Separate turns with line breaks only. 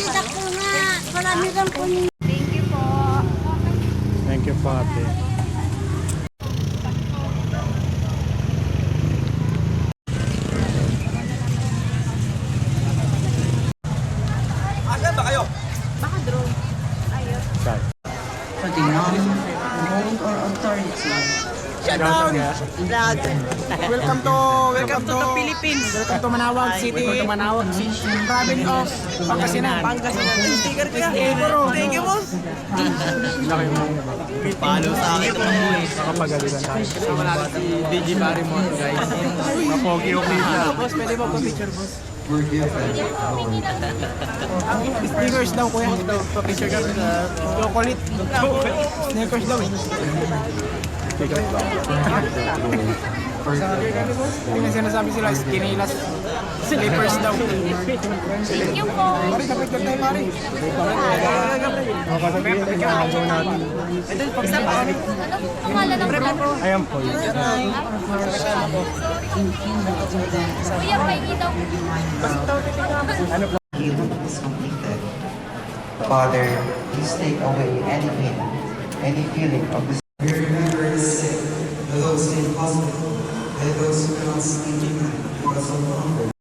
Dako nga. Marami kang kunin.
Thank you po.
Thank you po, ate.
Asan ba kayo?
Baka drone. Ayun.
Saan?
For the non-owned or authority.
Shut down! Welcome to Philippines. Welcome to Manawag City. Welcome to Manawag City. Province of Pangasinan. Sticker ko yan. Thank you, boss.
Laki mo.
Follow sa akin ito mo eh.
Nakapagalitan tayo.
Kasama natin si DJ Barrymore, guys.
Mapogi-ogi siya.
Boss, pwede ba pa-picture, boss?
We're given
Stickers daw, kuya. Pa-picture ka sa chocolate. Sneakers daw eh. Yung sinasabi sila, skinilas. Slippers daw.
Thank you po.
Mari, kapit-kapit tayo, Mari.
Makasabihin natin.
Ito, pag-stop ako.
Ano po pangalan ng vlog?
Ayan po.
Kuya, pahingi daw.
healing is completed. Father, please take away any pain, any feeling of this.
We remember the sick, those in hospital, and those who cannot sleep because of hunger.